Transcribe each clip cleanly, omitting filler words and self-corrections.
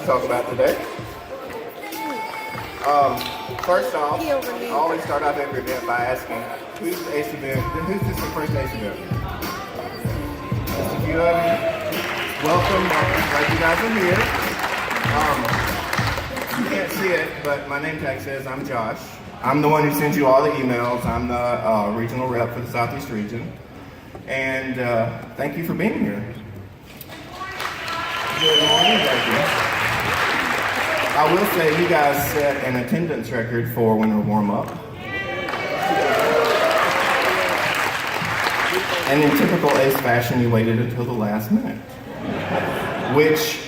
to talk about today. First off, I always start off every event by asking, who's this your first Ace event? Just a few of you. Welcome. Glad you guys are here. You can't see it, but my name tag says I'm Josh. I'm the one who sends you all the emails. I'm the regional rep for the Southeast region. And thank you for being here. Good morning, thank you. I will say you guys set an attendance record for winter warm-up. And in typical Ace fashion, you waited until the last minute. Which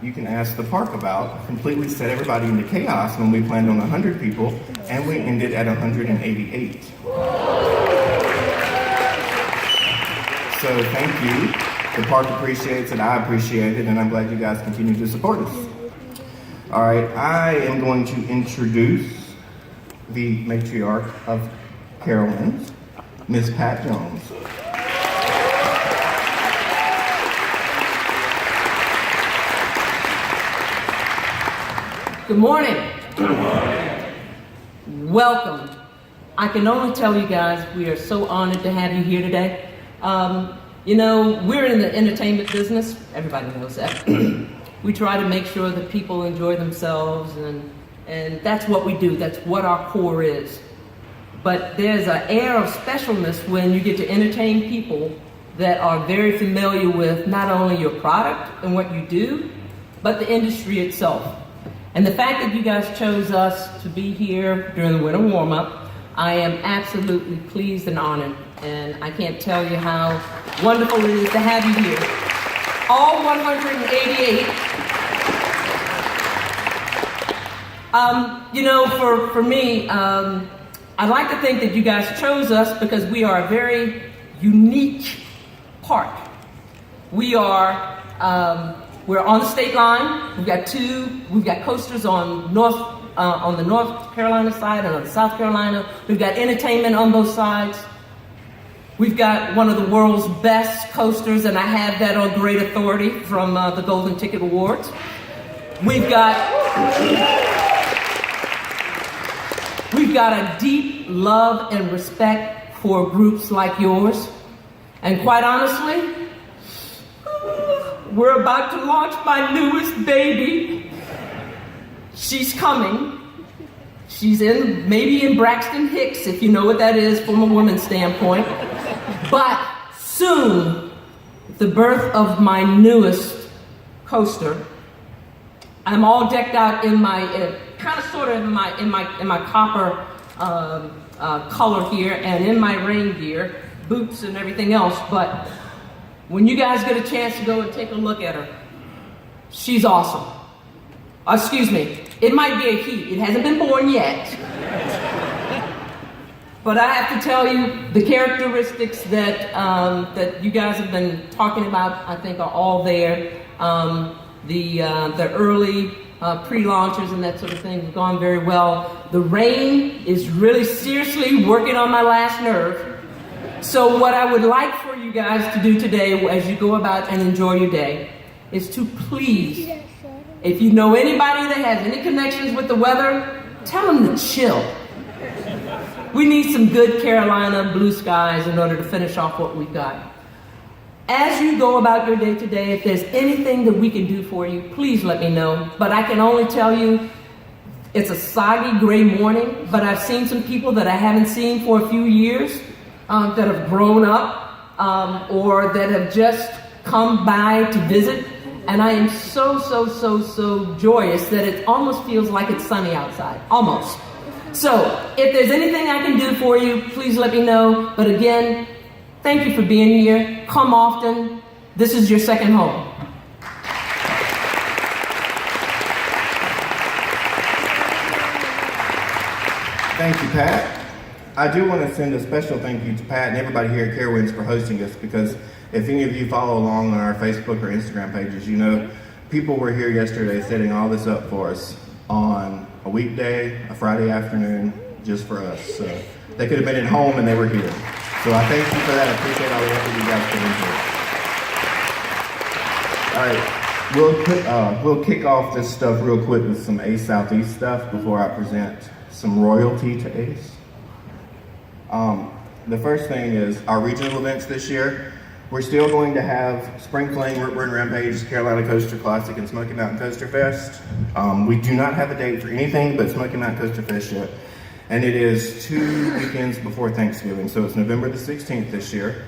you can ask the park about, completely set everybody into chaos when we planned on 100 people, and we ended at 188. So thank you. The park appreciates it, I appreciate it, and I'm glad you guys continue to support us. All right, I am going to introduce the matriarch of Carowinds, Miss Pat Jones. Good morning. Good morning. Welcome. I can only tell you guys we are so honored to have you here today. You know, we're in the entertainment business. Everybody knows that. We try to make sure that people enjoy themselves, and that's what we do. That's what our core is. But there's an air of specialness when you get to entertain people that are very familiar with not only your product and what you do, but the industry itself. And the fact that you guys chose us to be here during the winter warm-up, I am absolutely pleased and honored. And I can't tell you how wonderful it is to have you here. All 188. You know, for me, I like to think that you guys chose us because we are a very unique park. We are, we're on the state line. We've got coasters on the North Carolina side and on the South Carolina. We've got entertainment on both sides. We've got one of the world's best coasters, and I have that on great authority from the Golden Ticket Awards. We've got a deep love and respect for groups like yours. And quite honestly, we're about to launch my newest baby. She's coming. She's maybe in Braxton Hicks, if you know what that is from a woman's standpoint. But soon, the birth of my newest coaster. I'm all decked out in my, kind of sort of in my copper color here, and in my rain gear, boots and everything else. But when you guys get a chance to go and take a look at her, she's awesome. Excuse me, it might be a he. It hasn't been born yet. But I have to tell you, the characteristics that that you guys have been talking about, I think, are all there. The early pre-launchers and that sort of thing have gone very well. The rain is really seriously working on my last nerve. So what I would like for you guys to do today, as you go about and enjoy your day, is to please, if you know anybody that has any connections with the weather, tell them to chill. We need some good Carolina blue skies in order to finish off what we've got. As you go about your day today, if there's anything that we can do for you, please let me know. But I can only tell you, it's a soggy gray morning, but I've seen some people that I haven't seen for a few years that have grown up or that have just come by to visit. And I am so joyous that it almost feels like it's sunny outside, almost. So if there's anything I can do for you, please let me know. But again, thank you for being here. Come often. This is your second home. Thank you, Pat. I do want to send a special thank you to Pat and everybody here at Carowinds for hosting us, because if any of you follow along on our Facebook or Instagram pages, you know people were here yesterday setting all this up for us on a weekday, a Friday afternoon, just for us. So they could have been at home and they were here. So I thank you for that. I appreciate all the effort you guys put into it. All right, We'll kick off this stuff real quick with some Ace Southeast stuff before I present some royalty to Ace. The first thing is our regional events this year. We're still going to have Spring Fling, Rip Run Rampage, Carolina Coaster Classic, and Smoky Mountain Coaster Fest. We do not have a date for anything but Smoky Mountain Coaster Fest yet. And it is 2 weekends before Thanksgiving, so it's November the 16th this year.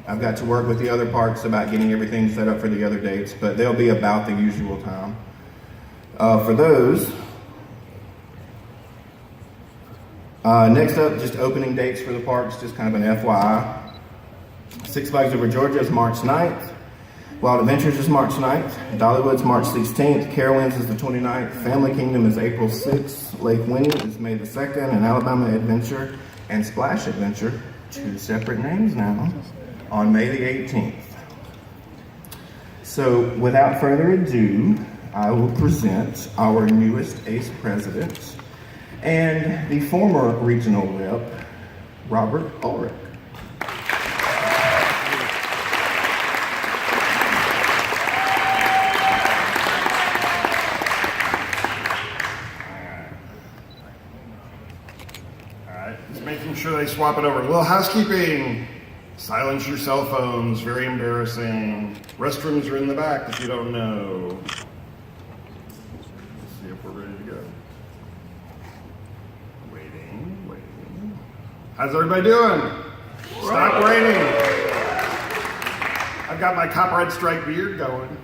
I've got to work with the other parks about getting everything set up for the other dates, but they'll be about the usual time. For those, next up, just opening dates for the parks, just kind of an FYI. Six Flags Over Georgia is March 9th. Wild Adventures is March 9th. Dollywood's March 16th. Carowinds is the 29th. Family Kingdom is April 6th. Lake Winnie is May the 2nd. And Alabama Adventure and Splash Adventure, 2 separate names now, on May the 18th. So without further ado, I will present our newest ACE president and the former regional rep, Robert Ulrich. Sure they swap it over. A little housekeeping. Silence your cell phones. Very embarrassing. Restrooms are in the back if you don't know. Let's see if we're ready to go. Waiting. How's everybody doing? Stop waiting. I've got my copyright strike beard going.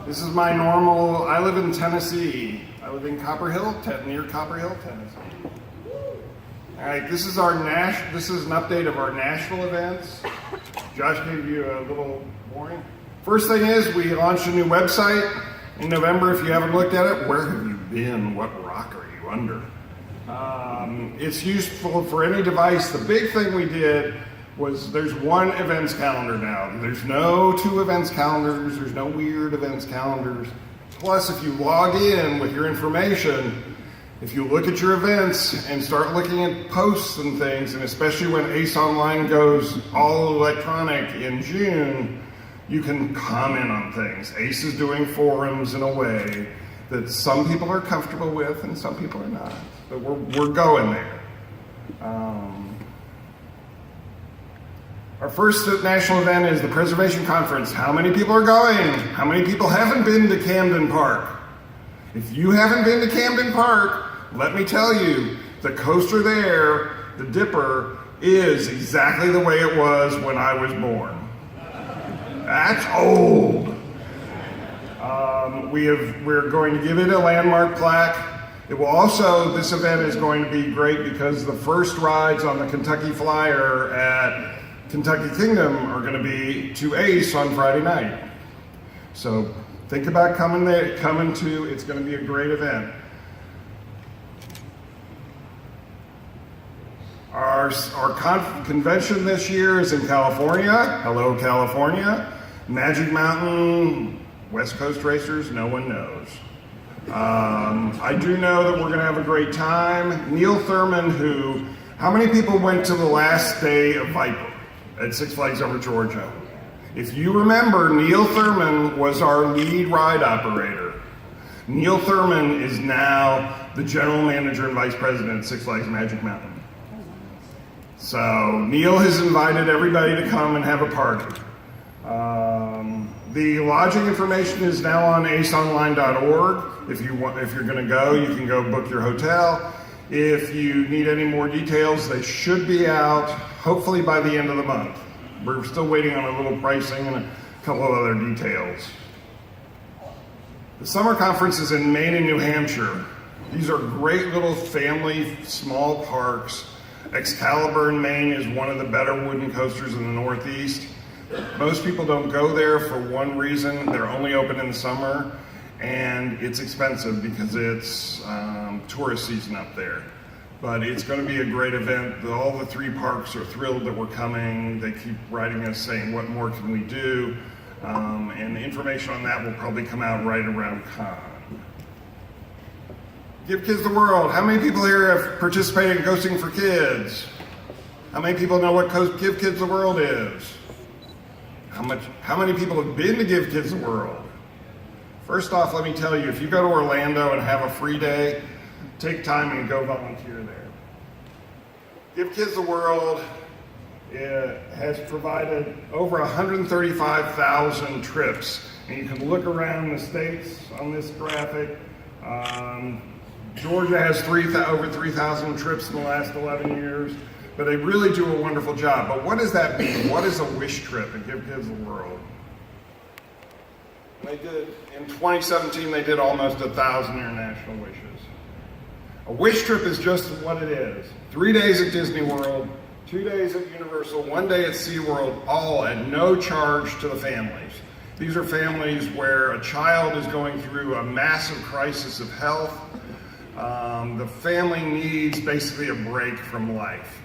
This is my normal. I live in Tennessee. I live in Copper Hill, near Copper Hill, Tennessee. All right, this is an update of our national events. Josh gave you a little warning. First thing is we launched a new website in November. If you haven't looked at it, where have you been? What rock are you under? It's useful for any device. The big thing we did was there's one events calendar now. There's no 2 events calendars. There's no weird events calendars. Plus, if you log in with your information, if you look at your events and start looking at posts and things, and especially when ACE Online goes all electronic in June, you can comment on things. ACE is doing forums in a way that some people are comfortable with and some people are not. But we're going there. Our first national event is the Preservation Conference. How many people are going? How many people haven't been to Camden Park? If you haven't been to Camden Park, let me tell you, the coaster there, the Dipper, is exactly the way it was when I was born. That's old. We're going to give it a landmark plaque. It will also, this event is going to be great because the first rides on the Kentucky Flyer at Kentucky Kingdom are going to be to ACE on Friday night. So think about coming to, it's going to be a great event. Our convention this year is in California. Hello, California. Magic Mountain, West Coast racers, no one knows. I do know that we're going to have a great time. Neil Thurman, how many people went to the last day of Viper at Six Flags Over Georgia? If you remember, Neil Thurman was our lead ride operator. Neil Thurman is now the general manager and vice president at Six Flags Magic Mountain. So Neil has invited everybody to come and have a party. The lodging information is now on aceonline.org. If you're going to go, you can go book your hotel. If you need any more details, they should be out hopefully by the end of the month. We're still waiting on a little pricing and a couple of other details. The summer conference is in Maine and New Hampshire. These are great little family, small parks. Excalibur in Maine is one of the better wooden coasters in the Northeast. Most people don't go there for one reason. They're only open in the summer, and it's expensive because it's tourist season up there. But it's going to be a great event. All the 3 parks are thrilled that we're coming. They keep writing us saying, what more can we do? And the information on that will probably come out right around con. Give Kids the World. How many people here have participated in Ghosting for Kids? How many people know what Give Kids the World is? How many people have been to Give Kids a Whirl? First off, let me tell you, if you go to Orlando and have a free day, take time and go volunteer there. Give Kids a Whirl has provided over 135,000 trips. And you can look around the states on this graphic. Georgia has over 3,000 trips in the last 11 years. But they really do a wonderful job. But what does that mean? What is a wish trip at Give Kids a Whirl? In 2017, they did almost 1,000 international wishes. A wish trip is just what it is. 3 days at Disney World, 2 days at Universal, 1 day at SeaWorld, all at no charge to the families. These are families where a child is going through a massive crisis of health. The family needs basically a break from life.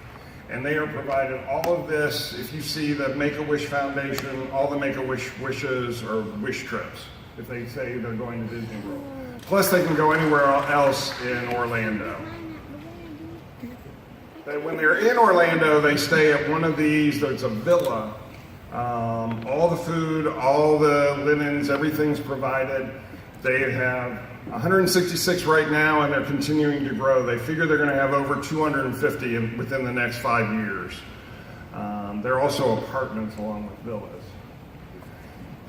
And they are provided all of this. If you see the Make-A-Wish Foundation, all the Make-A-Wish wishes are wish trips, if they say they're going to Disney World. Plus they can go anywhere else in Orlando. When they're in Orlando, they stay at one of these, there's a villa. All the food, all the linens, everything's provided. They have 166 right now, and they're continuing to grow. They figure they're going to have over 250 within the next 5 years. They're also apartments along with villas.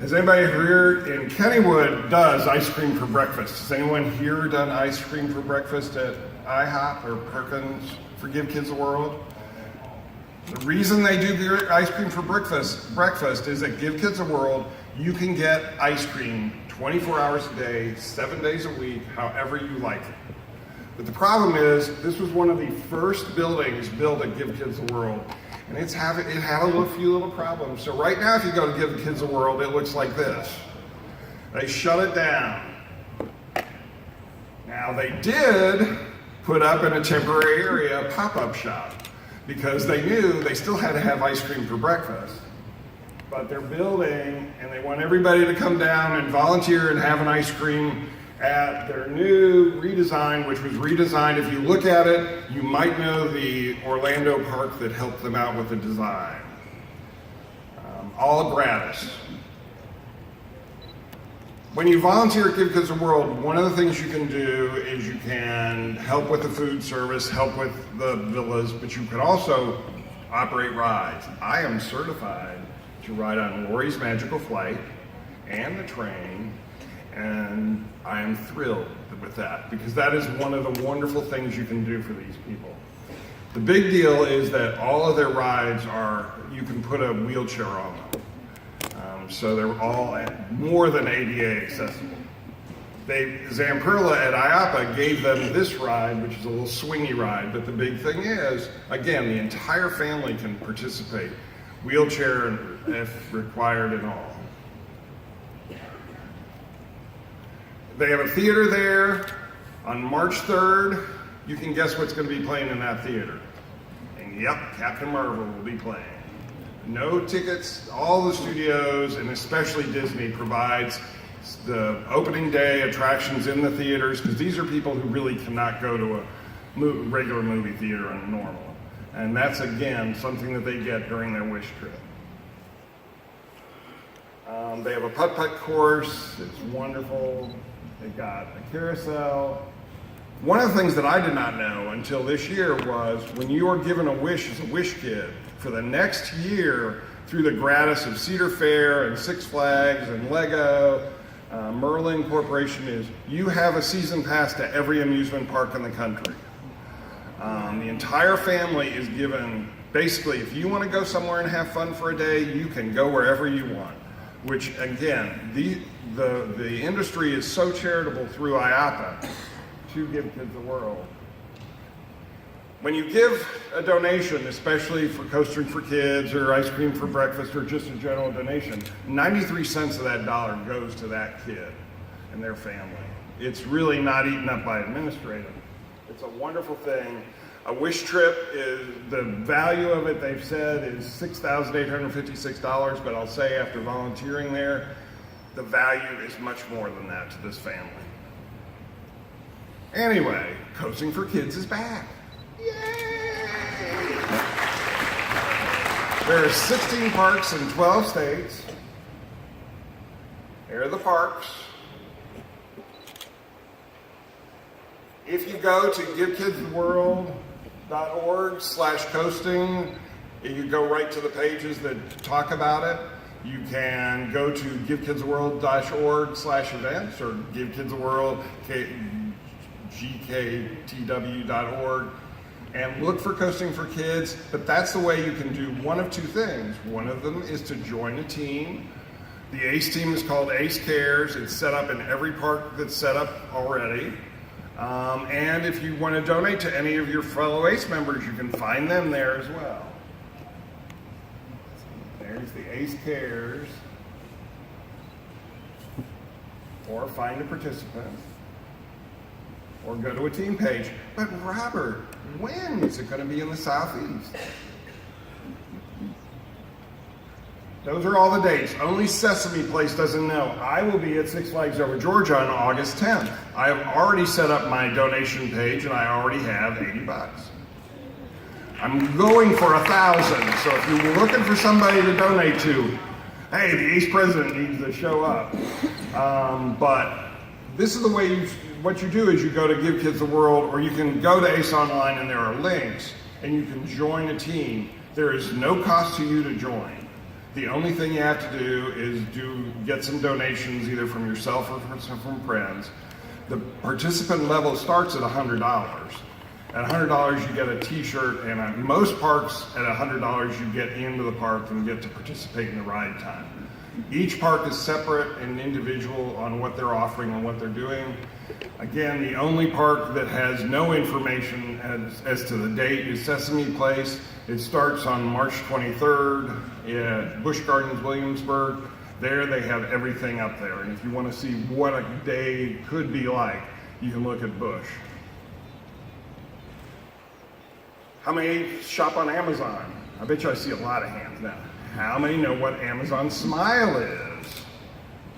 Has anybody here in Kennywood does ice cream for breakfast? Has anyone here done ice cream for breakfast at IHOP or Perkins for Give Kids a Whirl? The reason they do ice cream for breakfast is at Give Kids a Whirl, you can get ice cream 24 hours a day, 7 days a week, however you like it. But the problem is, this was one of the first buildings built at Give Kids a Whirl, and it had a few little problems. So right now, if you go to Give Kids a Whirl, it looks like this. They shut it down. Now they did put up in a temporary area a pop-up shop because they knew they still had to have ice cream for breakfast. But they're building, and they want everybody to come down and volunteer and have an ice cream at their new redesign, which was redesigned. If you look at it, you might know the Orlando park that helped them out with the design. All gratis. When you volunteer at Give Kids a Whirl, one of the things you can do is you can help with the food service, help with the villas, but you can also operate rides. I am certified to ride on Lori's Magical Flight and the train, and I am thrilled with that because that is one of the wonderful things you can do for these people. The big deal is that all of their rides you can put a wheelchair on them. So they're all more than ADA accessible. Zamperla at IAPA gave them this ride, which is a little swingy ride, but the big thing is, again, the entire family can participate. Wheelchair if required and all. They have a theater there. On March 3rd, you can guess what's going to be playing in that theater. And yep, Captain Marvel will be playing. No tickets, all the studios, and especially Disney provides the opening day attractions in the theaters, because these are people who really cannot go to a regular movie theater on normal. And that's, again, something that they get during their wish trip. They have a putt-putt course. It's wonderful. They've got a carousel. One of the things that I did not know until this year was when you are given a wish as a wish kid, for the next year, through the gratis of Cedar Fair and Six Flags and Lego, Merlin Corporation, is you have a season pass to every amusement park in the country. The entire family is given, basically, if you want to go somewhere and have fun for a day, you can go wherever you want. Which, again, the industry is so charitable through IAPA to Give Kids a Whirl. When you give a donation, especially for Coastering for Kids or ice cream for breakfast or just a general donation, 93 cents of that dollar goes to that kid and their family. It's really not eaten up by administrative. It's a wonderful thing. A wish trip is, the value of it, they've said, is $6,856, but I'll say after volunteering there, the value is much more than that to this family. Anyway, Coaching for Kids is back. Yay! There are 16 parks in 12 states. Here are the parks. If you go to givekidstheworld.org/coasting, you go right to the pages that talk about it. You can go to givekidstheworld.org/events or givekidstheworld.gktw.org and look for Coasting for Kids. But that's the way you can do one of two things. One of them is to join a team. The ACE team is called ACE Cares. It's set up in every park that's set up already. And if you want to donate to any of your fellow ACE members, you can find them there as well. There's the ACE Cares. Or find a participant. Or go to a team page. But Robert, when is it going to be in the Southeast? Those are all the dates. Only Sesame Place doesn't know. I will be at Six Flags Over Georgia on August 10th. I have already set up my donation page and I already have $80. I'm going for 1,000. So if you're looking for somebody to donate to, hey, the ACE president needs to show up. But this is the way what you do is you go to Give Kids the World, or you can go to ACE Online and there are links and you can join a team. There is no cost to you to join. The only thing you have to do is get some donations either from yourself or from friends. The participant level starts at $100. At $100 you get a t-shirt, and at most parks at $100 you get into the park and get to participate in the ride time. Each park is separate and individual on what they're offering and what they're doing. Again, the only park that has no information as to the date is Sesame Place. It starts on March 23rd at Busch Gardens, Williamsburg. There they have everything up there. And if you want to see what a day could be like, you can look at Busch. How many shop on Amazon? I bet you I see a lot of hands now. How many know what Amazon Smile is?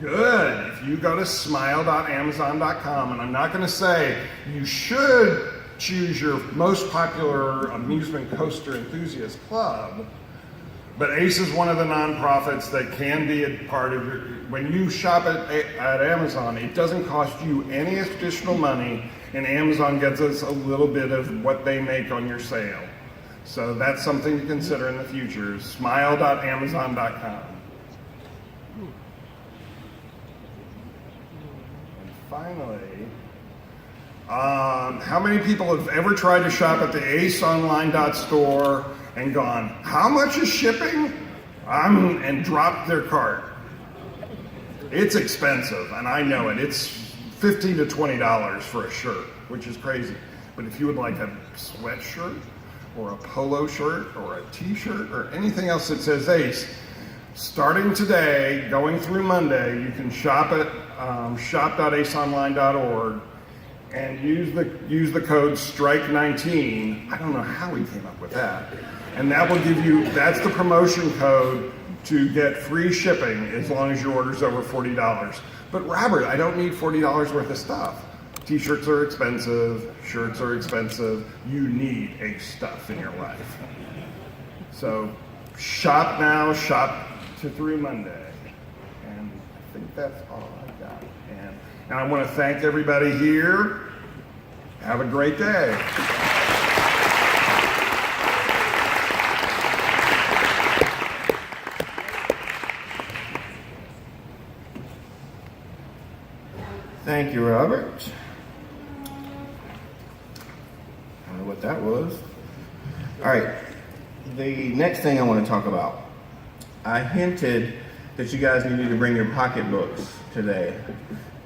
Good. If you go to smile.amazon.com, and I'm not going to say you should choose your most popular amusement coaster enthusiast club, but ACE is one of the nonprofits that can be a part of your, when you shop at Amazon, it doesn't cost you any additional money, and Amazon gets us a little bit of what they make on your sale. So that's something to consider in the future. Smile.amazon.com. And finally, how many people have ever tried to shop at the aceonline.store and gone, how much is shipping? And dropped their cart? It's expensive, and I know it. It's $15 to $20 for a shirt, which is crazy. But if you would like a sweatshirt, or a polo shirt, or a t-shirt, or anything else that says ACE, starting today, going through Monday, you can shop at shop.aceonline.org and use the code STRIKE19. I don't know how we came up with that. And that will give you, that's the promotion code to get free shipping as long as your order's over $40. But Robert, I don't need $40 worth of stuff. T-shirts are expensive, shirts are expensive. You need ACE stuff in your life. So shop now, shop through Monday. And I think that's all I got. And I want to thank everybody here. Have a great day. Thank you, Robert. I don't know what that was. All right, the next thing I want to talk about. I hinted that you guys needed to bring your pocketbooks today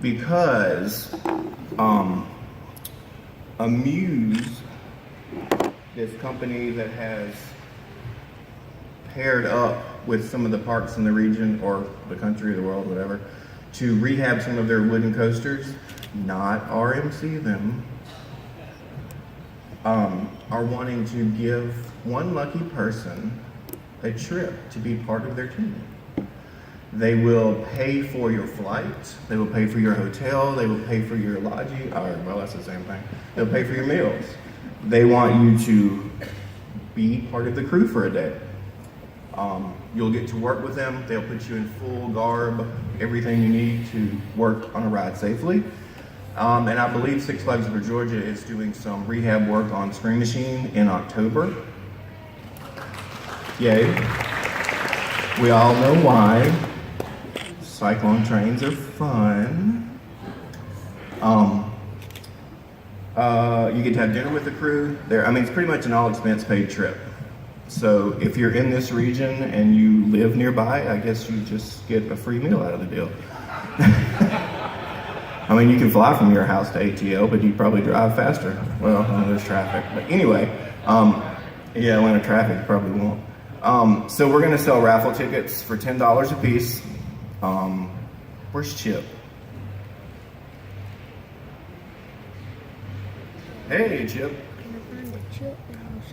because Amuse, this company that has paired up with some of the parks in the region or the country or the world, whatever, to rehab some of their wooden coasters, not RMC them, are wanting to give one lucky person a trip to be part of their team. They will pay for your flight, they will pay for your hotel, they will pay for your lodging, well, that's the same thing. They'll pay for your meals. They want you to be part of the crew for a day. You'll get to work with them. They'll put you in full garb, everything you need to work on a ride safely. And I believe Six Flags Over Georgia is doing some rehab work on Scream Machine in October. Yay. We all know why. Cyclone trains are fun. You get to have dinner with the crew. It's pretty much an all expense paid trip. So if you're in this region and you live nearby, I guess you just get a free meal out of the deal. You can fly from your house to ATL, but you probably drive faster. Well, there's traffic. But anyway, Atlanta traffic probably won't. So we're gonna sell raffle tickets for $10 a piece. Where's Chip? Hey, Chip.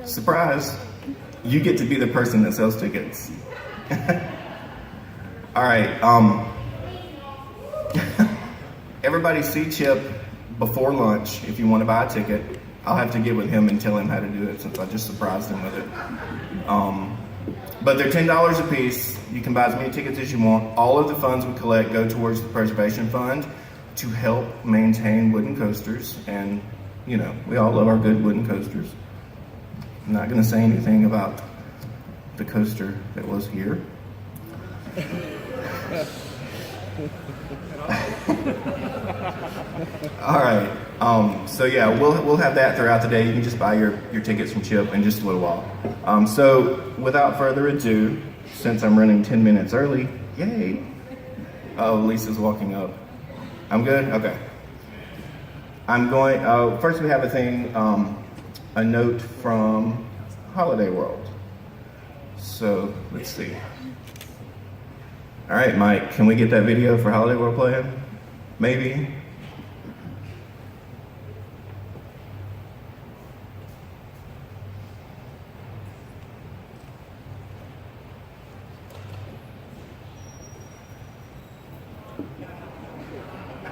Surprise. You get to be the person that sells tickets. All right. Everybody see Chip before lunch if you want to buy a ticket. I'll have to get with him and tell him how to do it since I just surprised him with it. But they're $10 a piece. You can buy as many tickets as you want. All of the funds we collect go towards the preservation fund to help maintain wooden coasters. And, we all love our good wooden coasters. I'm not going to say anything about the coaster that was here. All right. We'll have that throughout the day. You can just buy your tickets from Chip in just a little while. So without further ado, since I'm running 10 minutes early, yay. Oh, Lisa's walking up. I'm good? Okay. First we have a note from Holiday World. So let's see. All right, Mike, can we get that video for Holiday World playing? Maybe.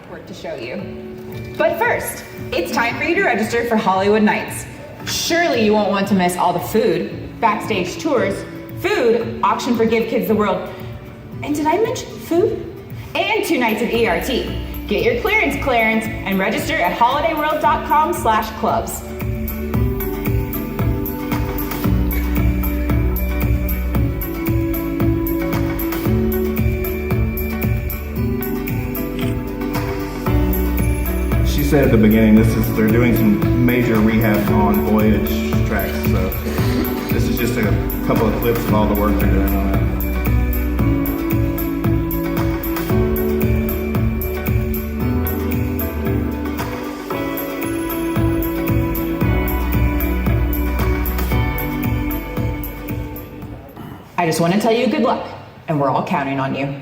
Work to show you. But first, it's time for you to register for Hollywood Nights. Surely you won't want to miss all the food, backstage tours, food, auction for Give Kids the World, and did I mention food? And 2 nights of ERT. Get your clearance and register at holidayworld.com/clubs. She said at the beginning, they're doing some major rehab on Voyage tracks, so this is just a couple of clips of all the work they're doing on it. I just want to tell you good luck, and we're all counting on you.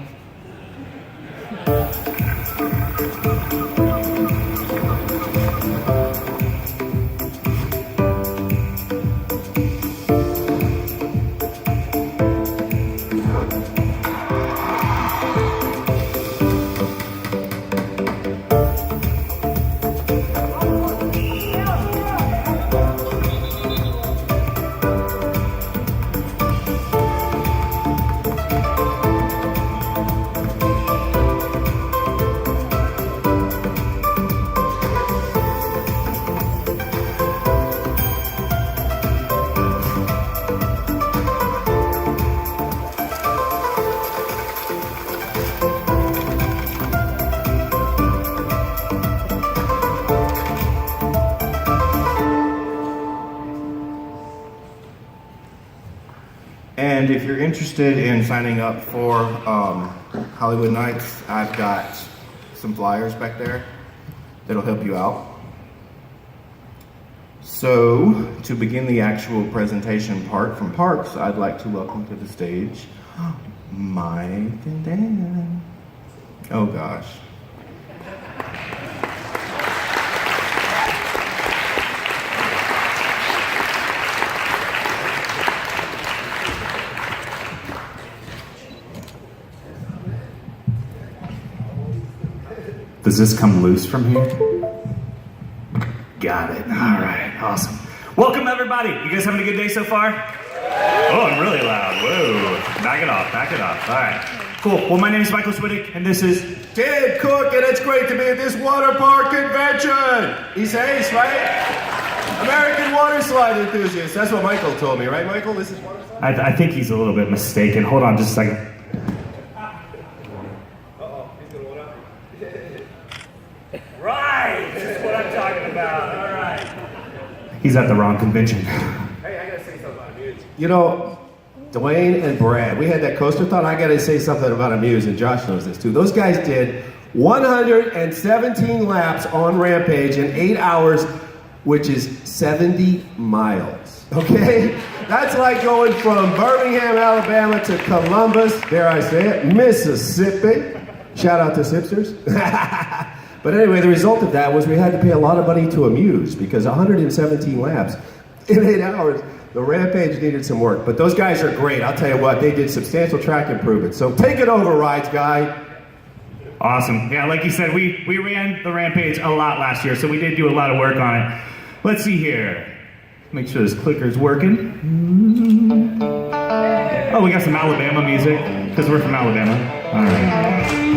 And if you're interested in signing up for Hollywood Nights, I've got some flyers back there that'll help you out. So, to begin the actual presentation part from Parks, I'd like to welcome to the stage Mike and Dan. Oh gosh. Does this come loose from here? Got it. All right, awesome. Welcome everybody. You guys having a good day so far? Oh, I'm really loud. Whoa. Back it off, back it off. All right. Cool. Well, my name is Michael Swiddick, and this is Ted Cook, and it's great to be at this water park convention. He's Ace, right? American water slide enthusiast. That's what Michael told me, right, Michael? This is water slide? I think he's a little bit mistaken. Hold on just a second. Uh-oh, he's gonna one up. Right! That's what I'm talking about. All right. He's at the wrong convention. Hey, I gotta say something about Amuse. You know, Dwayne and Brad, we had that coaster thought. I gotta say something about Amuse, and Josh knows this too. Those guys did 117 laps on Rampage in 8 hours, which is 70 miles. Okay? That's like going from Birmingham, Alabama to Columbus, dare I say it, Mississippi. Shout out to Sipsters. But anyway, the result of that was we had to pay a lot of money to Amuse because 117 laps in 8 hours, the Rampage needed some work. But those guys are great. I'll tell you what, they did substantial track improvements. So take it over, Rides guy. Awesome. Yeah, like you said, we ran the Rampage a lot last year, so we did do a lot of work on it. Let's see here. Make sure this clicker's working. Oh, we got some Alabama music, because we're from Alabama. All right.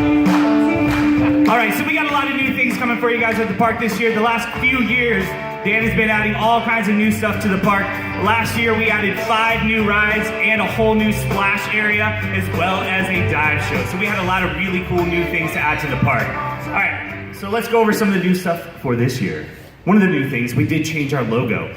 All right, so we got a lot of new things coming for you guys at the park this year. The last few years, Dan has been adding all kinds of new stuff to the park. Last year, we added 5 new rides and a whole new splash area, as well as a dive show. So we had a lot of really cool new things to add to the park. All right, so let's go over some of the new stuff for this year. One of the new things, we did change our logo.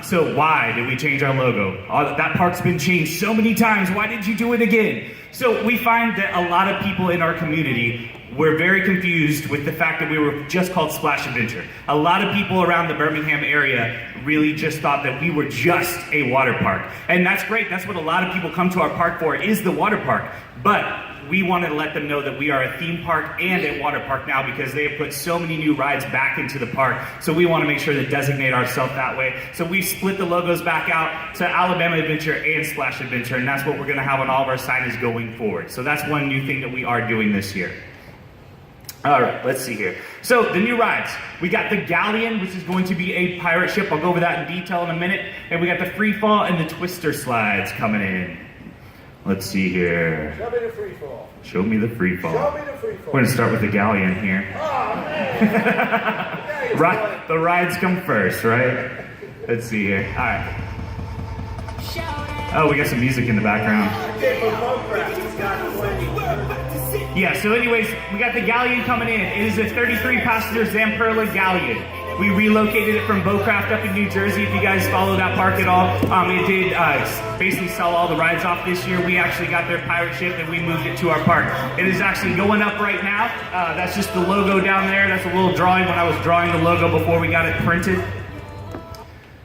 So why did we change our logo? That park's been changed so many times. Why did you do it again? So we find that a lot of people in our community were very confused with the fact that we were just called Splash Adventure. A lot of people around the Birmingham area really just thought that we were just a water park. And that's great. That's what a lot of people come to our park for, is the water park. But we wanted to let them know that we are a theme park and a water park now because they have put so many new rides back into the park. So we want to make sure to designate ourselves that way. So we split the logos back out to Alabama Adventure and Splash Adventure, and that's what we're going to have on all of our signage going forward. So that's one new thing that we are doing this year. All right, let's see here. So the new rides, we got the Galleon, which is going to be a pirate ship. I'll go over that in detail in a minute. And we got the Free Fall and the Twister slides coming in. Let's see here. Show me the free fall. Show me the Free Fall. Show me the free fall. We're going to start with the Galleon here. Oh, man. Right, the rides come first, right? Let's see here. All right. Oh, we got some music in the background. Yeah, so anyways, we got the Galleon coming in. It is a 33-passenger Zamperla Galleon. We relocated it from Beaucraft up in New Jersey. If you guys follow that park at all, it did basically sell all the rides off this year. We actually got their pirate ship and we moved it to our park. It is actually going up right now. That's just the logo down there. That's a little drawing when I was drawing the logo before we got it printed.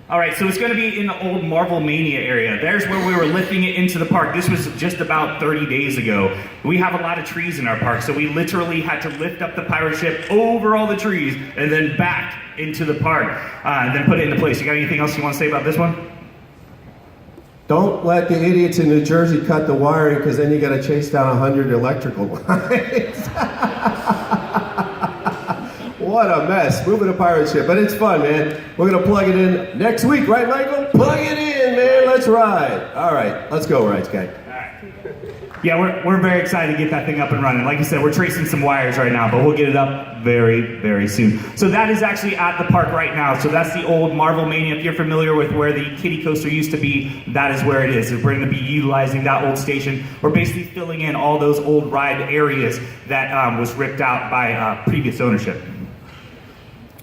All right, so it's going to be in the old Marvel Mania area. There's where we were lifting it into the park. This was just about 30 days ago. We have a lot of trees in our park, so we literally had to lift up the pirate ship over all the trees and then back into the park and then put it into place. You got anything else you want to say about this one? Don't let the idiots in New Jersey cut the wiring because then you got to chase down 100 electrical lines. What a mess. Moving a pirate ship, but it's fun, man. We're going to plug it in next week, right, Michael? Plug it in, man. Let's ride. All right, let's go, Rides guy. Yeah, we're very excited to get that thing up and running. Like I said, we're tracing some wires right now, but we'll get it up very, very soon. So that is actually at the park right now. So that's the old Marvel Mania. If you're familiar with where the kiddie coaster used to be, that is where it is. We're going to be utilizing that old station. We're basically filling in all those old ride areas that was ripped out by previous ownership.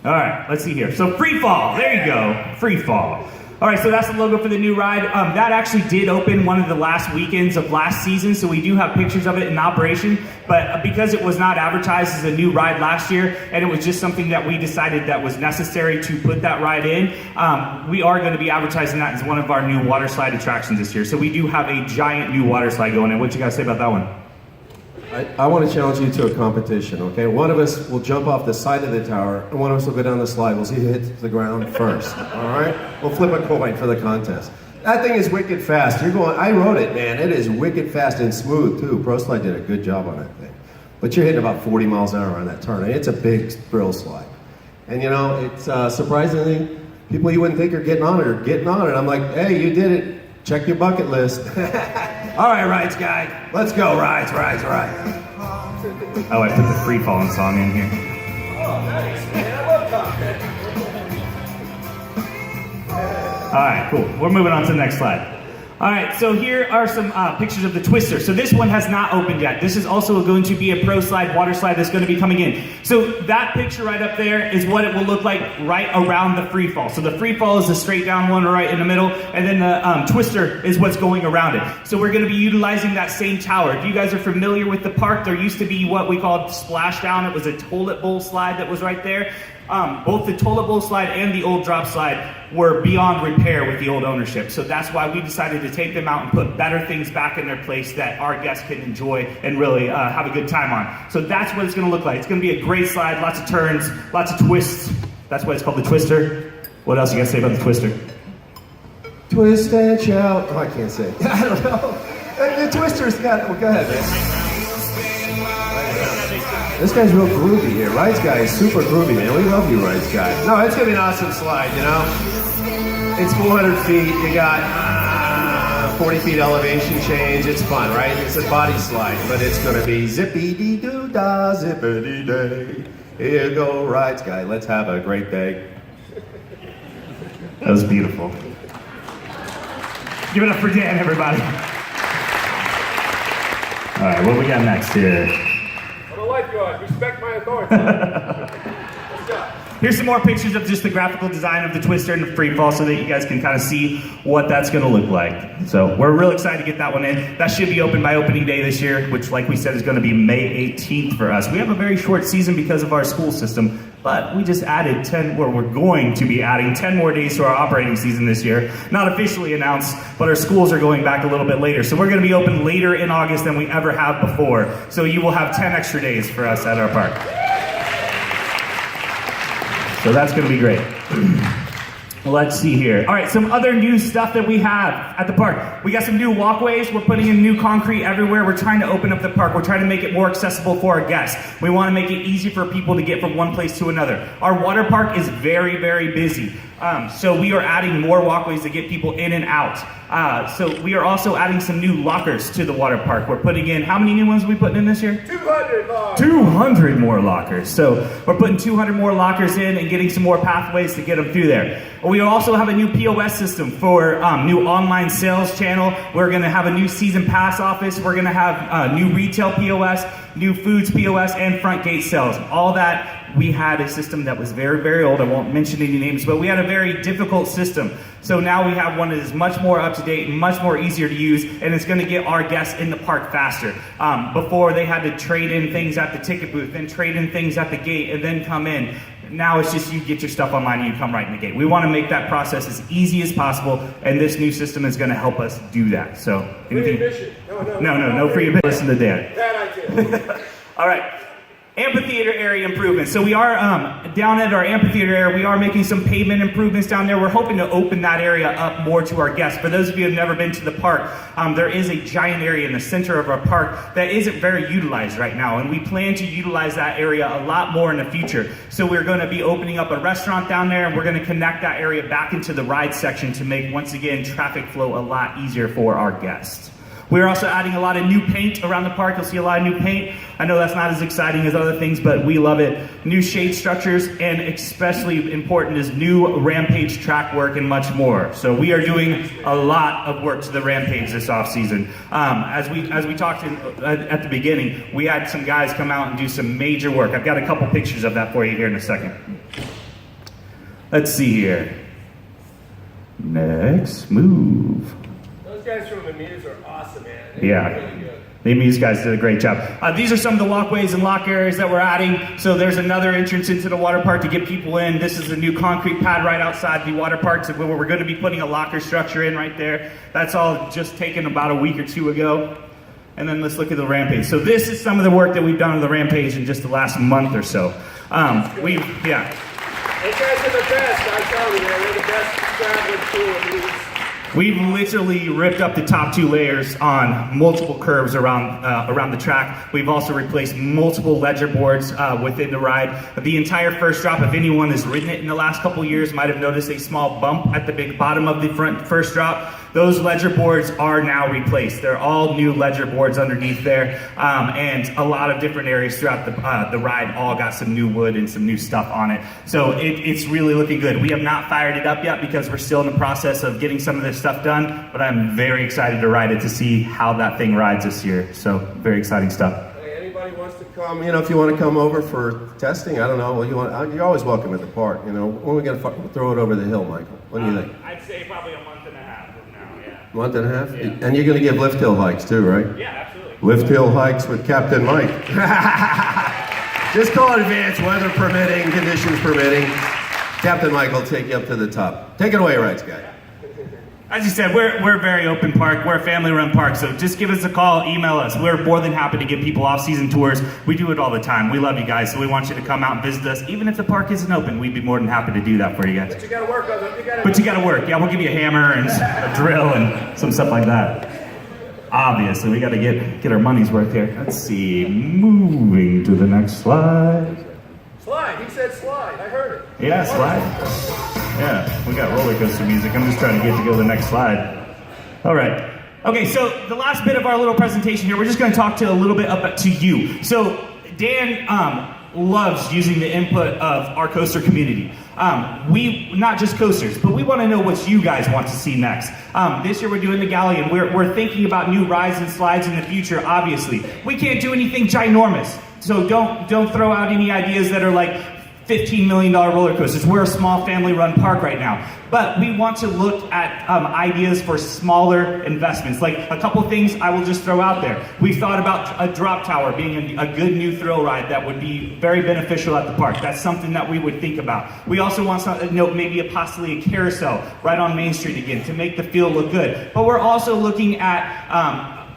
All right, let's see here. So Free Fall, there you go, Free Fall. All right, so that's the logo for the new ride. That actually did open one of the last weekends of last season, so we do have pictures of it in operation. But because it was not advertised as a new ride last year, and it was just something that we decided that was necessary to put that ride in, we are going to be advertising that as one of our new water slide attractions this year. So we do have a giant new water slide going in. What you guys say about that one? I want to challenge you to a competition, okay? One of us will jump off the side of the tower, and one of us will go down the slide. We'll see who hits the ground first, all right? We'll flip a coin for the contest. That thing is wicked fast. You're going, I rode it, man. It is wicked fast and smooth, too. ProSlide did a good job on that thing. But you're hitting about 40 miles an hour on that turn. It's a big thrill slide. And, you know, it's surprisingly, people you wouldn't think are getting on it are getting on it. I'm like, hey, you did it Check your bucket list. All right, rides guy. Let's go, rides. Oh, I put the free falling song in here. Oh, nice, man. I love cockpit. All right, cool. We're moving on to the next slide. All right, so here are some pictures of the Twister. So this one has not opened yet. This is also going to be a pro slide, water slide that's going to be coming in. So that picture right up there is what it will look like right around the free fall. So the free fall is the straight down one right in the middle, and then the Twister is what's going around it. So we're going to be utilizing that same tower. If you guys are familiar with the park, there used to be what we called splashdown. It was a toilet bowl slide that was right there. Both the toilet bowl slide and the old drop slide were beyond repair with the old ownership. So that's why we decided to take them out and put better things back in their place that our guests can enjoy and really have a good time on. So that's what it's going to look like. It's going to be a great slide, lots of turns, lots of twists. That's why it's called the Twister. What else you got to say about the Twister? Twist and shout. Oh, I can't say. I don't know. The Twister's got. Well, go ahead, man. This guy's real groovy here. Rides guy is super groovy, man. We love you, Rides guy. No, it's gonna be an awesome slide, you know? It's 400 feet. You got 40 feet elevation change. It's fun, right? It's a body slide, but it's gonna be zippity-doo-dah, zippity-day. Here you go, Rides guy. Let's have a great day. That was beautiful. Give it up for Dan, everybody. All right, what we got next here? Lifeguard, respect my authority. Here's some more pictures of just the graphical design of the Twister and the free fall so that you guys can kind of see what that's going to look like. So we're real excited to get that one in. That should be open by opening day this year, which like we said is going to be May 18th for us. We have a very short season because of our school system, but we just added 10, or we're going to be adding 10 more days to our operating season this year. Not officially announced, but our schools are going back a little bit later. So we're going to be open later in August than we ever have before. So you will have 10 extra days for us at our park. So that's going to be great. Let's see here. All right, some other new stuff that we have at the park. We got some new walkways. We're putting in new concrete everywhere. We're trying to open up the park. We're trying to make it more accessible for our guests. We want to make it easy for people to get from one place to another. Our water park is very, very busy. So we are adding more walkways to get people in and out. So we are also adding some new lockers to the water park. We're putting in, how many new ones are we putting in this year? 200 lockers. 200 more lockers. So we're putting 200 more lockers in and getting some more pathways to get them through there. We also have a new POS system for new online sales channel. We're going to have a new season pass office. We're going to have new retail POS, new foods POS, and front gate sales. All that. We had a system that was very, very old. I won't mention any names, but we had a very difficult system. So now we have one that is much more up to date and much more easier to use, and it's going to get our guests in the park faster. Before they had to trade in things at the ticket booth, then trade in things at the gate, and then come in. Now it's just you get your stuff online and you come right in the gate. We want to make that process as easy as possible, and this new system is going to help us do that. So, anything? Free admission. No free admission. Listen to Dan. Bad idea. All right. Amphitheater area improvements. So we are down at our amphitheater area, we are making some pavement improvements down there. We're hoping to open that area up more to our guests. For those of you who have never been to the park, there is a giant area in the center of our park that isn't very utilized right now, and we plan to utilize that area a lot more in the future. So we're going to be opening up a restaurant down there, and we're going to connect that area back into the ride section to make, once again, traffic flow a lot easier for our guests. We're also adding a lot of new paint around the park. You'll see a lot of new paint. I know that's not as exciting as other things, but we love it. New shade structures, and especially important is new Rampage track work and much more. So we are doing a lot of work to the Rampage this off season. As we talked at the beginning, we had some guys come out and do some major work. I've got a couple pictures of that for you here in a second. Let's see here. Next move. Those guys from the Muse are awesome, man. Yeah. Really good. The Muse guys did a great job. These are some of the walkways and lock areas that we're adding. So there's another entrance into the water park to get people in. This is a new concrete pad right outside the water park where we're going to be putting a locker structure in right there. That's all just taken about a week or two ago. And then let's look at the Rampage. So this is some of the work that we've done on the Rampage in just the last month or so. Those guys are the best, I tell you, man. They're the best traveling crew of Muse. We've literally ripped up the top 2 layers on multiple curves around the track. We've also replaced multiple ledger boards within the ride. The entire first drop, if anyone has ridden it in the last couple years, might have noticed a small bump at the big bottom of the first drop. Those ledger boards are now replaced. They're all new ledger boards underneath there, and a lot of different areas throughout the ride all got some new wood and some new stuff on it. So it's really looking good. We have not fired it up yet because we're still in the process of getting some of this stuff done, but I'm very excited to ride it to see how that thing rides this year. So very exciting stuff. Hey, anybody wants to come, if you want to come over for testing, I don't know, you're always welcome at the park, When are we going to throw it over the hill, Michael? What do you think? I'd say probably a month and a half from now, yeah. Month and a half? Yeah. And you're going to give lift hill hikes too, right? Yeah, absolutely. Lift hill hikes with Captain Mike. Just call it advance, weather permitting, conditions permitting. Captain Mike will take you up to the top. Take it away, Rights Guy. As you said, we're a very open park. We're a family-run park, so just give us a call, email us. We're more than happy to give people off-season tours. We do it all the time. We love you guys, so we want you to come out and visit us. Even if the park isn't open, we'd be more than happy to do that for you guys. But you gotta work on it. You gotta work. Yeah, we'll give you a hammer and a drill and some stuff like that. Obviously, we gotta get our money's worth here. Let's see, moving to the next slide. Slide, he said slide, I heard it. Yeah, slide. Yeah, we got roller coaster music. I'm just trying to get to go to the next slide. All right. Okay, so the last bit of our little presentation here, we're just going to talk to a little bit about to you. So Dan loves using the input of our coaster community. We, not just coasters, but we want to know what you guys want to see next. This year we're doing the Galleon. We're thinking about new rides and slides in the future, obviously. We can't do anything ginormous. So don't throw out any ideas that are like $15 million roller coasters. We're a small family-run park right now. But we want to look at ideas for smaller investments. Like a couple things I will just throw out there. We've thought about a drop tower being a good new thrill ride that would be very beneficial at the park. That's something that we would think about. We also want maybe possibly a carousel right on Main Street again to make the field look good. But we're also looking at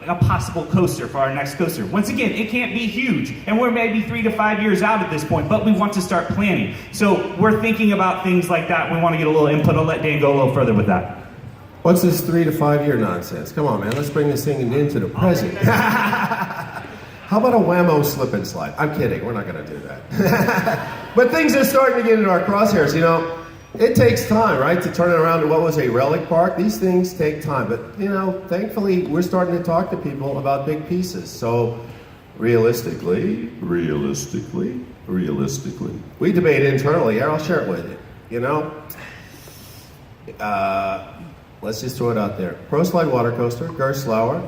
a possible coaster for our next coaster. Once again, it can't be huge, and we're maybe 3 to 5 years out at this point, but we want to start planning. So we're thinking about things like that. We want to get a little input. I'll let Dan go a little further with that. What's this 3 to 5 year nonsense? Come on, man, let's bring this thing into the present. How about a whammo slip and slide? I'm kidding, we're not gonna do that. But things are starting to get into our crosshairs, It takes time, right, to turn it around to what was a relic park. These things take time, but thankfully we're starting to talk to people about big pieces. So realistically, we debate internally. Here, I'll share it with you. Let's just throw it out there. Pro Slide Water Coaster, Gerstlauer,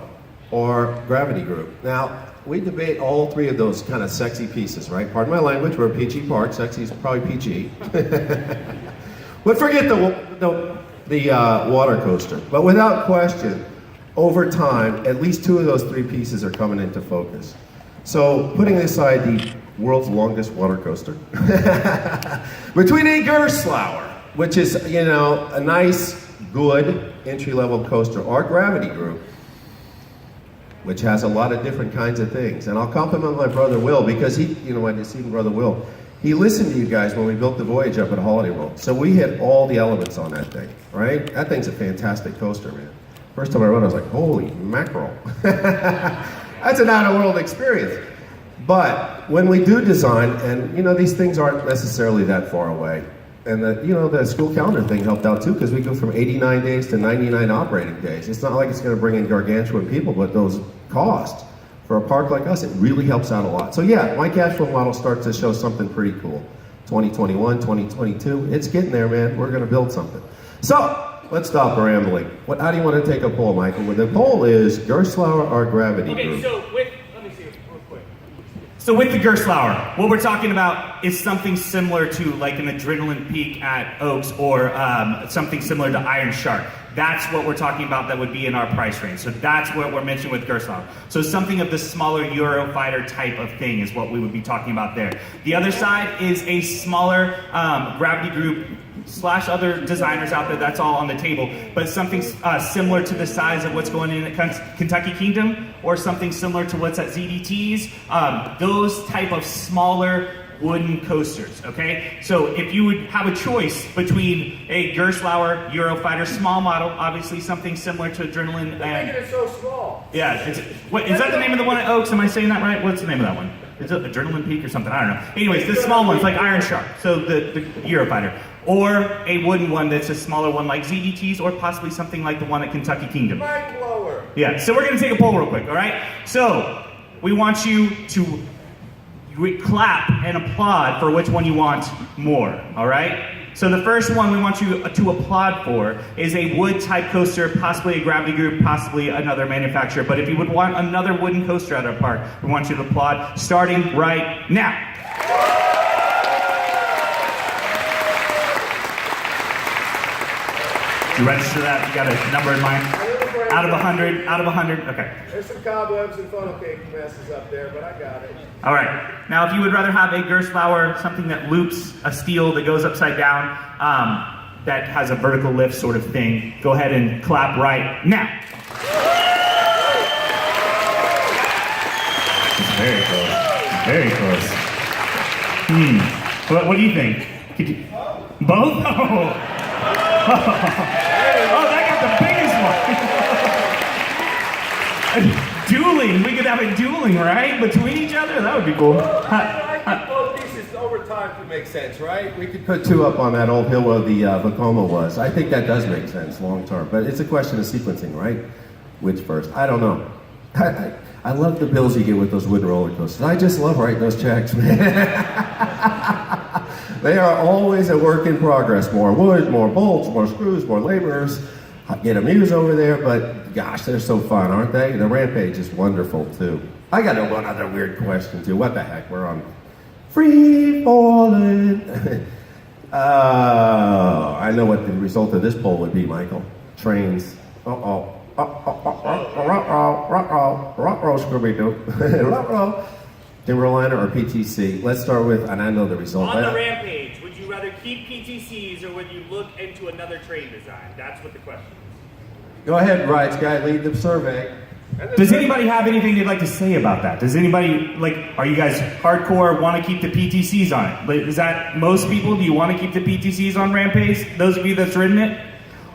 or Gravity Group. Now, we debate all 3 of those kind of sexy pieces, right? Pardon my language, we're a PG park. Sexy is probably PG. But forget the water coaster. But without question, over time, at least 2 of those 3 pieces are coming into focus. So putting aside the world's longest water coaster, between a Gerstlauer, which is, a nice, good entry-level coaster, or Gravity Group, which has a lot of different kinds of things. And I'll compliment my brother Will, because I just see brother Will. He listened to you guys when we built the Voyage up at Holiday World. So we hit all the elements on that thing, right? That thing's a fantastic coaster, man. First time I rode it, I was like, holy mackerel. That's an out-of-world experience. But when we do design, and these things aren't necessarily that far away, and the school calendar thing helped out too, because we go from 89 days to 99 operating days. It's not like it's going to bring in gargantuan people, but those costs for a park like us, it really helps out a lot. So yeah, my cash flow model starts to show something pretty cool. 2021, 2022, it's getting there, man. We're going to build something. So let's stop rambling. How do you want to take a poll, Michael? Well, the poll is Gerstlauer or Gravity Group. So with the Gerstlauer, what we're talking about is something similar to like an Adrenaline Peak at Oaks, or something similar to Iron Shark. That's what we're talking about that would be in our price range. So that's what we're mentioning with Gerstlauer. So something of the smaller Eurofighter type of thing is what we would be talking about there. The other side is a smaller Gravity Group / other designers out there. That's all on the table. But something similar to the size of what's going in at Kentucky Kingdom, or something similar to what's at ZDT's. Those type of smaller wooden coasters, okay? So if you would have a choice between a Gerstlauer Eurofighter small model, obviously something similar to Adrenaline. Making it so small. Yeah, is that the name of the one at Oaks? Am I saying that right? What's the name of that one? Is it Adrenaline Peak or something? I don't know. Anyways, the small ones like Iron Shark, so the Eurofighter. Or a wooden one that's a smaller one like ZDTs, or possibly something like the one at Kentucky Kingdom. Mind blower. Yeah, so we're gonna take a poll real quick, all right? So, we want you to clap and applaud for which one you want more, all right? So the first one we want you to applaud for is a wood type coaster, possibly a Gravity Group, possibly another manufacturer. But if you would want another wooden coaster at our park, we want you to applaud starting right now. You register that? You got a number in mind? Out of 100? Out of 100? Okay. There's some cobwebs and funnel cake messes up there, but I got it. All right. Now, if you would rather have a Gerstlauer, something that loops a steel that goes upside down, that has a vertical lift sort of thing, go ahead and clap right now. It's very close. Very close. What do you think? Both? Oh, that got the biggest one. Dueling. We could have a dueling, right? Between each other? That would be cool. I think both pieces over time could make sense, right? We could put two up on that old hill where the Vekoma was. I think that does make sense long term. But it's a question of sequencing, right? Which first? I don't know. I love the bills you get with those wooden roller coasters. I just love writing those checks, man. They are always a work in progress. More wood, more bolts, more screws, more laborers. I get amused over there, but gosh, they're so fun, aren't they? The Rampage is wonderful, too. I got one other weird question, too. What the heck? We're on free falling. I know what the result of this poll would be, Michael. Trains. Uh-oh. Scooby-Doo. Timberliner or PTC? Let's start with, and I know the result. On the Rampage, would you rather keep PTCs or would you look into another train design? That's what the question is. Go ahead, Rides Guy, lead the survey. Does anybody have anything they'd like to say about that? Does anybody, are you guys hardcore, want to keep the PTCs on it? Is that most people? Do you want to keep the PTCs on Rampage? Those of you that's ridden it?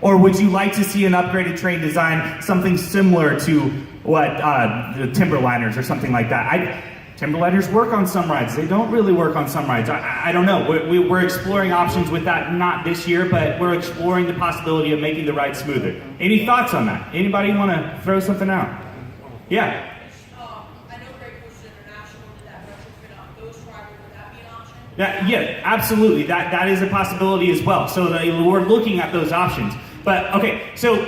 Or would you like to see an upgraded train design, something similar to what the Timberliners or something like that? Timberliners work on some rides. They don't really work on some rides. I don't know. We're exploring options with that, not this year, but we're exploring the possibility of making the ride smoother. Any thoughts on that? Anybody want to throw something out? Yeah. I know Great Coast International did that retrofit on Ghost Rider. Would that be an option? Yeah, absolutely. That is a possibility as well. So we're looking at those options. But okay, so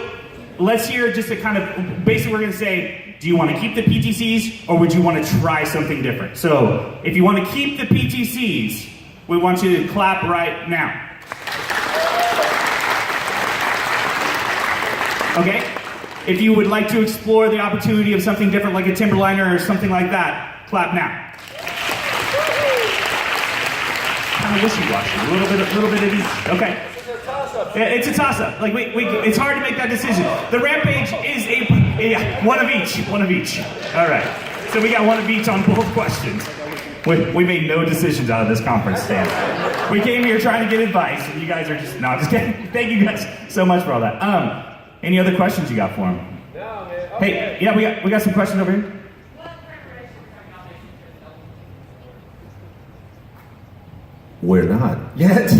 let's hear just a kind of, basically we're going to say, do you want to keep the PTCs or would you want to try something different? So if you want to keep the PTCs, we want you to clap right now. Okay? If you would like to explore the opportunity of something different like a Timberliner or something like that, clap now. Kind of wishy-washy, a little bit of each. Okay. It's a toss-up. It's hard to make that decision. The Rampage is one of each. All right. So we got one of each on both questions. We made no decisions out of this conference, Stan. We came here trying to get advice, and you guys are just just kidding. Thank you guys so much for all that. Any other questions you got for him? No, man. Okay. Hey, yeah, we got some questions over here. We're not yet.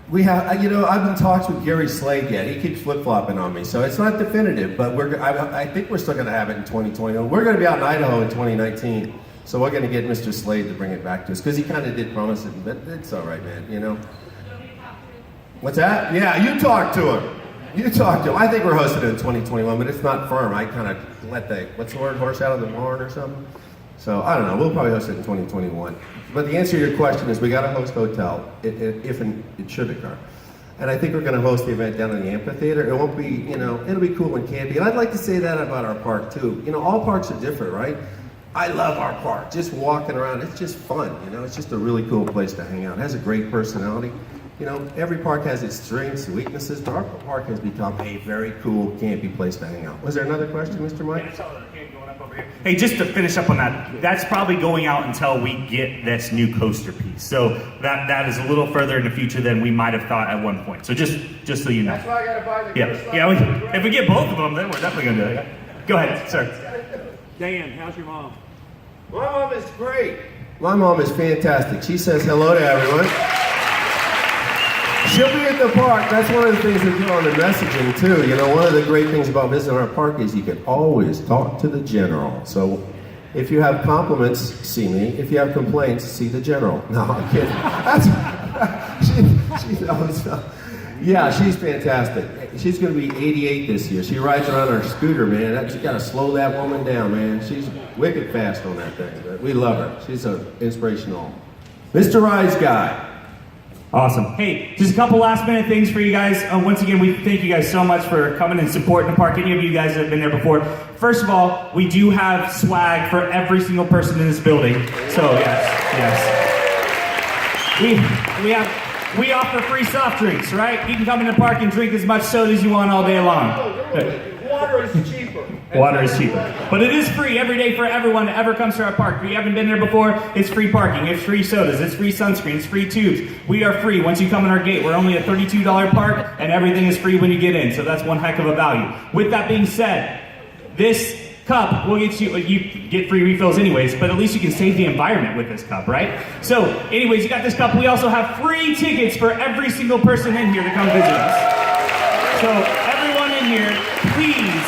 We have, I've been talks with Gary Slade yet. He keeps flip-flopping on me, so it's not definitive, but I think we're still going to have it in 2020. We're going to be out in Idaho in 2019, so we're going to get Mr. Slade to bring it back to us, because he kind of did promise it, but it's all right, man, What's that? Yeah, you talk to him. I think we're hosting it in 2021, but it's not firm. I kind of let what's the word, horse out of the barn or something? So, I don't know. We'll probably host it in 2021. But the answer to your question is we got to host hotel, if it should occur. And I think we're going to host the event down in the amphitheater. It won't be, it'll be cool and campy. And I'd like to say that about our park, too. All parks are different, right? I love our park. Just walking around, it's just fun, It's just a really cool place to hang out. It has a great personality. Every park has its strengths and weaknesses, but our park has become a very cool, campy place to hang out. Was there another question, Mr. Mike? Yeah, I saw the hand going up. up over here. Hey, just to finish up on that, that's probably going out until we get this new coaster piece. So that is a little further in the future than we might have thought at one point. So just so you know. That's why I gotta buy the Yeah, if we get both of them, then we're definitely gonna do it. Go ahead, sir. Dan, how's your mom? My mom is great. My mom is fantastic. She says hello to everyone. She'll be at the park. That's one of the things we put on the messaging too. You know, one of the great things about visiting our park is you can always talk to the general. So if you have compliments, see me. If you have complaints, see the general. No, I'm kidding. She knows. Yeah, she's fantastic. She's going to be 88 this year. She rides around her scooter, man. You got to slow that woman down, man. She's wicked fast on that thing. But we love her. She's an inspirational Mr. Rides guy. Awesome. Hey, just a couple last minute things for you guys. Once again, we thank you guys so much for coming and supporting the park. Any of you guys that have been there before. First of all, we do have swag for every single person in this building. So yes. We offer free soft drinks, right? You can come in the park and drink as much soda as you want all day long. Water is cheaper. Water is cheaper. But it is free every day for everyone that ever comes to our park. If you haven't been there before, it's free parking, it's free sodas, it's free sunscreen, it's free tubes. We are free once you come in our gate. We're only a $32 park, and everything is free when you get in. So that's one heck of a value. With that being said, this cup will get you get free refills anyways, but at least you can save the environment with this cup, right? So anyways, you got this cup. We also have free tickets for every single person in here to come visit us. So everyone in here, please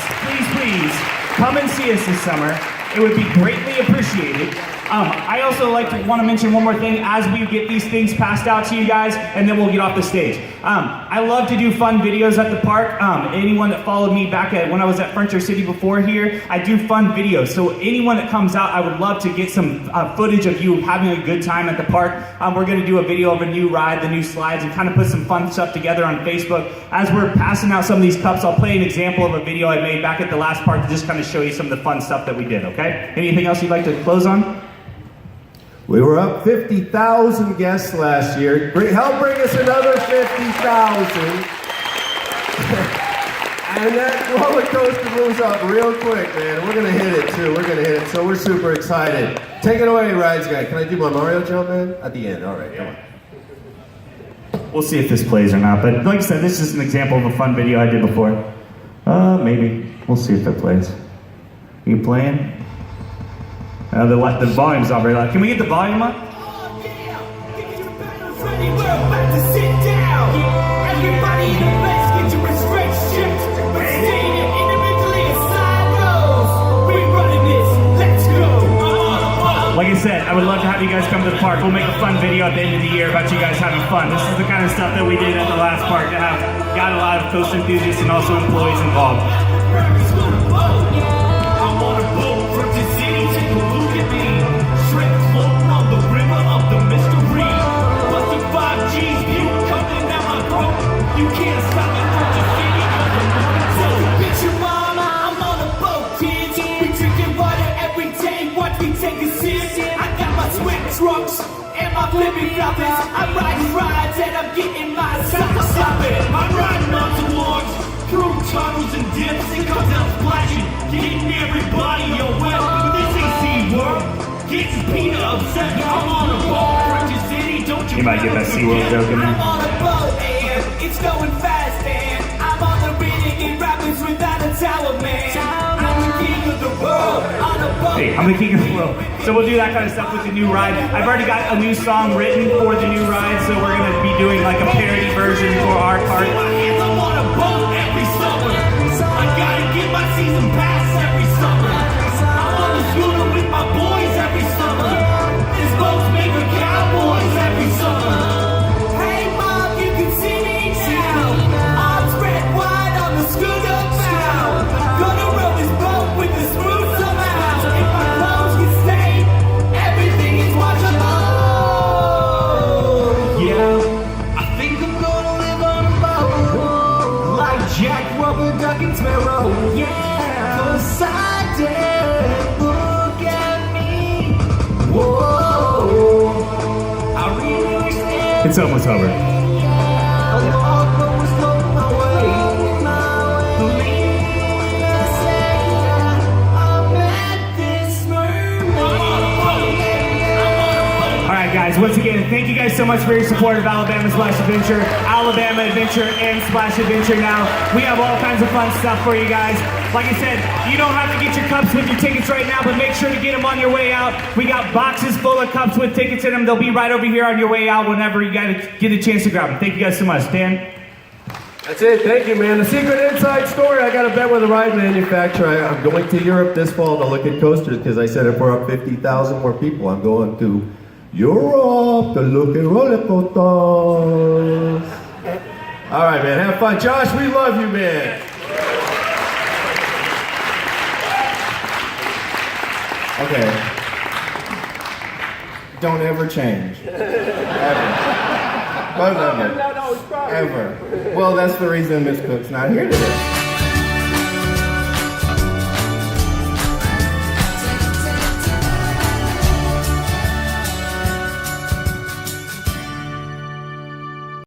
come and see us this summer. It would be greatly appreciated. I also want to mention one more thing as we get these things passed out to you guys, and then we'll get off the stage. I love to do fun videos at the park. Anyone that followed me back when I was at Frontier City before here, I do fun videos. So anyone that comes out, I would love to get some footage of you having a good time at the park. We're going to do a video of a new ride, the new slides, and kind of put some fun stuff together on Facebook. As we're passing out some of these cups, I'll play an example of a video I made back at the last park to just kind of show you some of the fun stuff that we did, okay? Anything else you'd like to close on? We were up 50,000 guests last year. Help bring us another 50,000. And that roller coaster moves up real quick, man. We're going to hit it, too. We're going to hit it. So we're super excited. Take it away, Rides Guy. Can I do my Mario jump, man? At the end. All right, come on. We'll see if this plays or not. But like I said, this is an example of a fun video I did before. Maybe. We'll see if it plays. Are you playing? The volume's not very loud. Can we get the volume up? Like I said, I would love to have you guys come to the park. We'll make a fun video at the end of the year about you guys having fun. This is the kind of stuff that we did at the last park to have got a lot of coaster enthusiasts and also employees involved. Trucks and my flipping floppers. I ride rides and I'm getting my socks slopping. I'm riding on towards through tunnels and dips and cause I'm splashing, getting everybody away. But this ain't SeaWorld. Getting Peter upset. I'm on a boat, Frontier City. Don't you? You might get that SeaWorld joke in there. I'm on a boat and it's going fast and I'm on the renegade rapids without a tower, man. I'm the king of the world on a boat. Hey, I'm the king of the world. So we'll do that kind of stuff with the new ride. I've already got a new song written for the new ride, so we're going to be doing like a parody version for our park. I'm on a boat every summer. I gotta get my season pass every summer. I'm on the scooter with my boys every summer. This boat's made for cowboys every summer. Hey mom, you can see me now. Arms spread wide on the scooter bow. Gonna row this boat with the smooth somehow. If my clothes get stained, everything is washable. Yeah, I think I'm gonna live on a boat like Jack, Rubber, Duck, and Sparrow. Yeah, 'cause I did. Look at me. Whoa, I really wish that It's almost over. a longboat was floating my way. Believe me when I say I'm mad so much for your support of Alabama Splash Adventure, Alabama Adventure, and Splash Adventure now. We have all kinds of fun stuff for you guys. Like I said, you don't have to get your cups with your tickets right now, but make sure to get them on your way out. We got boxes full of cups with tickets in them. They'll be right over here on your way out whenever you guys get a chance to grab them. Thank you guys so much. Dan? That's it. Thank you, man. The secret inside story. I got a bet with a ride manufacturer. I'm going to Europe this fall to look at coasters because I said if we're up 50,000 more people, I'm going to Europe to look at roller coasters. All right, man. Have fun. Josh, we love you, man. Okay. Don't ever change. Ever. Both of you. Ever. Well, that's the reason Miss Cook's not here today.